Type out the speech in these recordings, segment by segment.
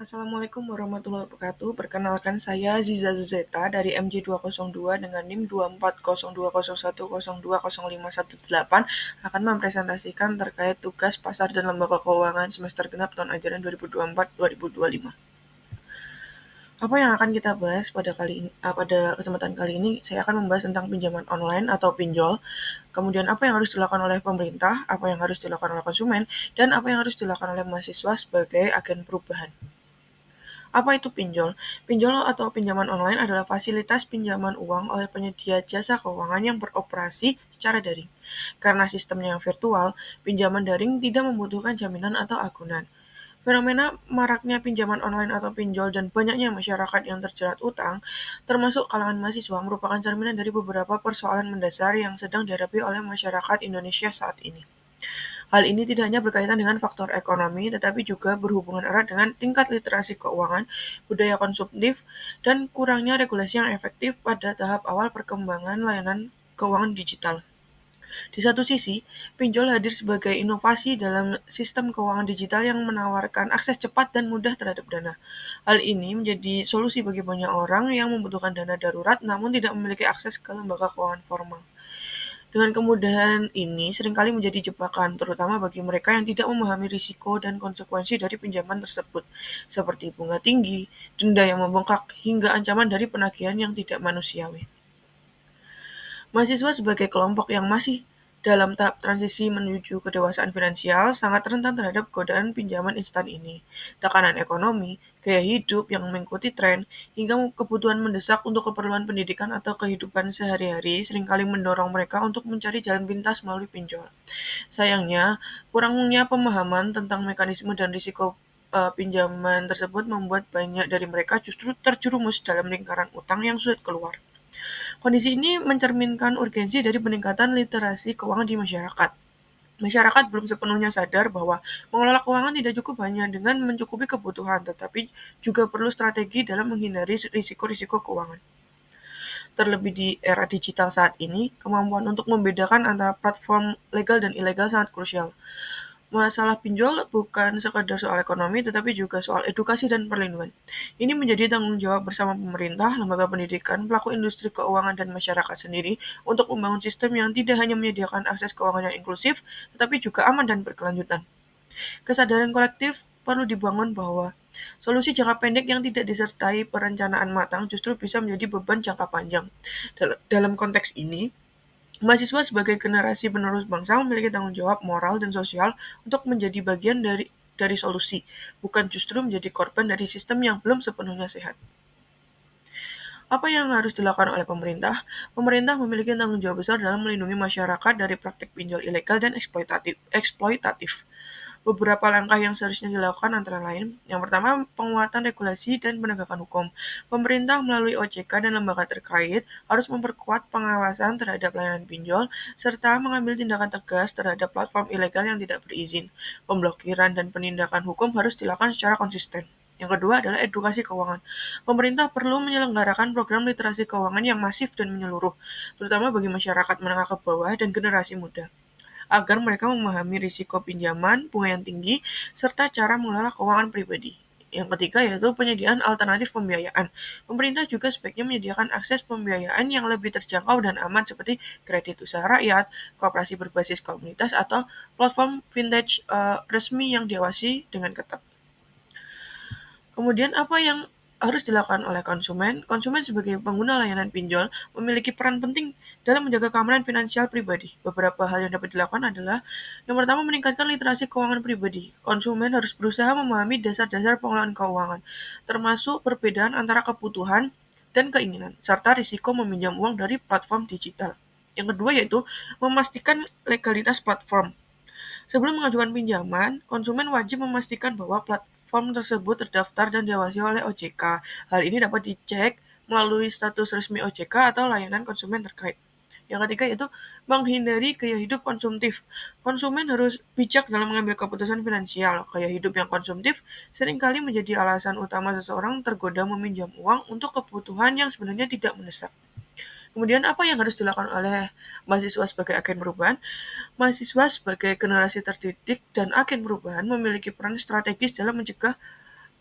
Assalamualaikum warahmatullahi wabarakatuh. Perkenalkan saya Ziza Zeta dari MJ202 dengan NIM 2402001020518 akan mempresentasikan terkait tugas pasar dan lembaga keuangan semester genap tahun ajaran 2024-2025. Apa yang akan kita bahas pada kesempatan kali ini, saya akan membahas tentang pinjaman online atau pinjol, kemudian apa yang harus dilakukan oleh pemerintah, apa yang harus dilakukan oleh konsumen, dan apa yang harus dilakukan oleh mahasiswa sebagai agen perubahan. Apa itu pinjol? Pinjol atau pinjaman online adalah fasilitas pinjaman uang oleh penyedia jasa keuangan yang beroperasi secara daring. Karena sistemnya yang virtual, pinjaman daring tidak membutuhkan jaminan atau agunan. Fenomena maraknya pinjaman online atau pinjol dan banyaknya masyarakat yang terjerat utang, termasuk kalangan mahasiswa, merupakan cerminan dari beberapa persoalan mendasar yang sedang dihadapi oleh masyarakat Indonesia saat ini. Hal ini tidak hanya berkaitan dengan faktor ekonomi, tetapi juga berhubungan erat dengan tingkat literasi keuangan, budaya konsumtif, dan kurangnya regulasi yang efektif pada tahap awal perkembangan layanan keuangan digital. Di satu sisi, pinjol hadir sebagai inovasi dalam sistem keuangan digital yang menawarkan akses cepat dan mudah terhadap dana. Hal ini menjadi solusi bagi banyak orang yang membutuhkan dana darurat namun tidak memiliki akses ke lembaga keuangan formal. Dengan kemudahan ini seringkali menjadi jebakan, terutama bagi mereka yang tidak memahami risiko dan konsekuensi dari pinjaman tersebut, seperti bunga tinggi, denda yang membengkak, hingga ancaman dari penagihan yang tidak manusiawi. Mahasiswa sebagai kelompok yang masih dalam tahap transisi menuju kedewasaan finansial sangat rentan terhadap godaan pinjaman instan ini. Tekanan ekonomi, gaya hidup yang mengikuti tren, hingga kebutuhan mendesak untuk keperluan pendidikan atau kehidupan sehari-hari seringkali mendorong mereka untuk mencari jalan pintas melalui pinjol. Sayangnya, kurangnya pemahaman tentang mekanisme dan risiko pinjaman tersebut membuat banyak dari mereka justru terjerumus dalam lingkaran utang yang sulit keluar. Kondisi ini mencerminkan urgensi dari peningkatan literasi keuangan di masyarakat. Masyarakat belum sepenuhnya sadar bahwa mengelola keuangan tidak cukup hanya dengan mencukupi kebutuhan, tetapi juga perlu strategi dalam menghindari risiko-risiko keuangan. Terlebih di era digital saat ini, kemampuan untuk membedakan antara platform legal dan ilegal sangat krusial. Masalah pinjol bukan sekadar soal ekonomi, tetapi juga soal edukasi dan perlindungan. Ini menjadi tanggung jawab bersama pemerintah, lembaga pendidikan, pelaku industri keuangan, dan masyarakat sendiri untuk membangun sistem yang tidak hanya menyediakan akses keuangan yang inklusif, tetapi juga aman dan berkelanjutan. Kesadaran kolektif perlu dibangun bahwa solusi jangka pendek yang tidak disertai perencanaan matang justru bisa menjadi beban jangka panjang. Dalam konteks ini, mahasiswa sebagai generasi penerus bangsa memiliki tanggung jawab moral dan sosial untuk menjadi bagian dari solusi, bukan justru menjadi korban dari sistem yang belum sepenuhnya sehat. Apa yang harus dilakukan oleh pemerintah? Pemerintah memiliki tanggung jawab besar dalam melindungi masyarakat dari praktik pinjol ilegal dan eksploitatif. Beberapa langkah yang seharusnya dilakukan antara lain, yang pertama, penguatan regulasi dan penegakan hukum. Pemerintah melalui OJK dan lembaga terkait harus memperkuat pengawasan terhadap layanan pinjol, serta mengambil tindakan tegas terhadap platform ilegal yang tidak berizin. Pemblokiran dan penindakan hukum harus dilakukan secara konsisten. Yang kedua adalah edukasi keuangan. Pemerintah perlu menyelenggarakan program literasi keuangan yang masif dan menyeluruh, terutama bagi masyarakat menengah ke bawah dan generasi muda, agar mereka memahami risiko pinjaman, bunga yang tinggi, serta cara mengelola keuangan pribadi. Yang ketiga yaitu penyediaan alternatif pembiayaan. Pemerintah juga sebaiknya menyediakan akses pembiayaan yang lebih terjangkau dan aman seperti kredit usaha rakyat, koperasi berbasis komunitas, atau platform vintage resmi yang diawasi dengan ketat. Kemudian apa yang harus dilakukan oleh konsumen? Konsumen sebagai pengguna layanan pinjol memiliki peran penting dalam menjaga keamanan finansial pribadi. Beberapa hal yang dapat dilakukan adalah, yang pertama, meningkatkan literasi keuangan pribadi. Konsumen harus berusaha memahami dasar-dasar pengelolaan keuangan, termasuk perbedaan antara kebutuhan dan keinginan, serta risiko meminjam uang dari platform digital. Yang kedua yaitu memastikan legalitas platform. Sebelum mengajukan pinjaman, konsumen wajib memastikan bahwa platform tersebut terdaftar dan diawasi oleh OJK. Hal ini dapat dicek melalui status resmi OJK atau layanan konsumen terkait. Yang ketiga yaitu menghindari gaya hidup konsumtif. Konsumen harus bijak dalam mengambil keputusan finansial. Gaya hidup yang konsumtif seringkali menjadi alasan utama seseorang tergoda meminjam uang untuk kebutuhan yang sebenarnya tidak mendesak. Kemudian apa yang harus dilakukan oleh mahasiswa sebagai agen perubahan? Mahasiswa sebagai generasi terdidik dan agen perubahan memiliki peran strategis dalam mencegah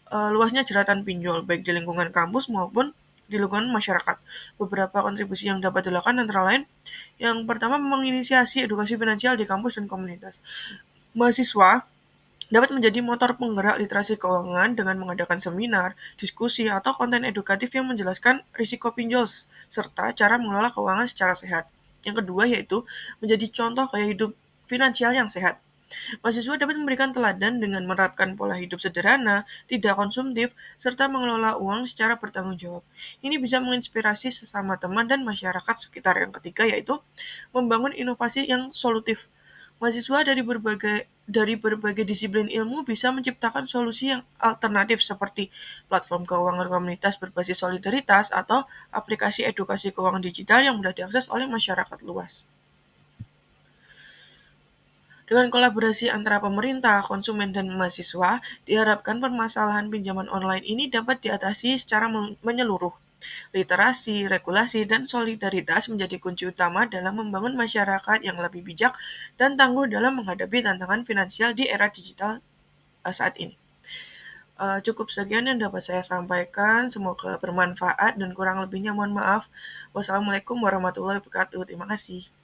luasnya jeratan pinjol, baik di lingkungan kampus maupun di lingkungan masyarakat. Beberapa kontribusi yang dapat dilakukan antara lain, yang pertama menginisiasi edukasi finansial di kampus dan komunitas. Mahasiswa dapat menjadi motor penggerak literasi keuangan dengan mengadakan seminar, diskusi, atau konten edukatif yang menjelaskan risiko pinjol serta cara mengelola keuangan secara sehat. Yang kedua yaitu menjadi contoh gaya hidup finansial yang sehat. Mahasiswa dapat memberikan teladan dengan menerapkan pola hidup sederhana, tidak konsumtif, serta mengelola uang secara bertanggung jawab. Ini bisa menginspirasi sesama teman dan masyarakat sekitar. Yang ketiga yaitu membangun inovasi yang solutif. Mahasiswa dari berbagai disiplin ilmu bisa menciptakan solusi yang alternatif seperti platform keuangan komunitas berbasis solidaritas atau aplikasi edukasi keuangan digital yang mudah diakses oleh masyarakat luas. Dengan kolaborasi antara pemerintah, konsumen, dan mahasiswa, diharapkan permasalahan pinjaman online ini dapat diatasi secara menyeluruh. Literasi, regulasi, dan solidaritas menjadi kunci utama dalam membangun masyarakat yang lebih bijak dan tangguh dalam menghadapi tantangan finansial di era digital saat ini. Cukup sekian yang dapat saya sampaikan. Semoga bermanfaat dan kurang lebihnya mohon maaf. Wassalamualaikum warahmatullahi wabarakatuh. Terima kasih.